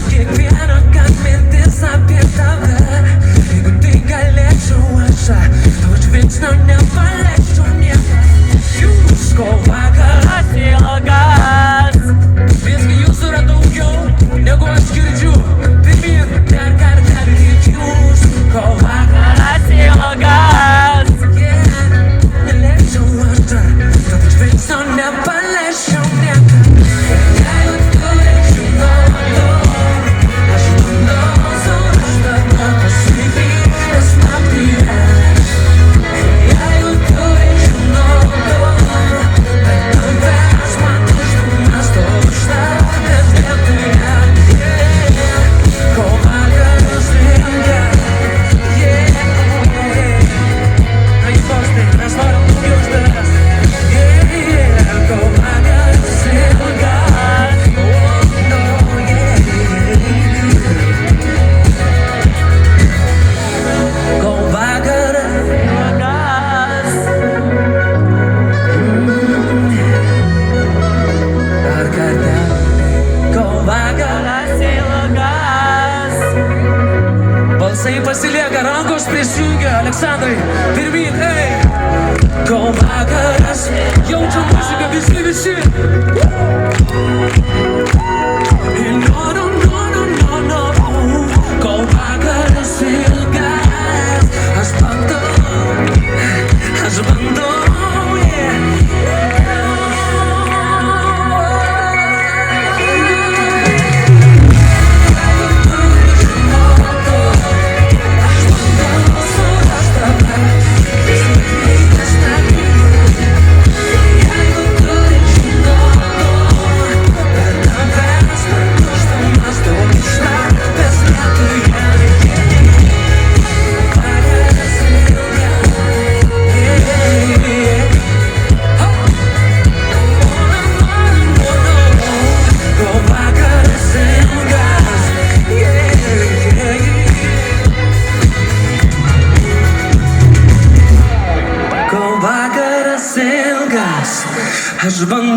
Kiekvieną kart mintis apie tave. Jeigu tai galėčiau aš, tavo žvilgsnio nepaleisčiau niekada. Jūs kol vakaras ilgas, visgi jūsų yra daugiau negu aš girdžiu. Pirmyn, dar kartelį jūs kol vakaras ilgas. Nelėčiau aš, tavo žvilgsnio nepaleisčiau niekada. Balsai pasilieka, rankos prisijungia. Aleksandrai, pirmyn, ei! Kol vakaras, jaučia muziką visi. Ir no. Kol vakaras ilgas, aš bandau, aš bandau.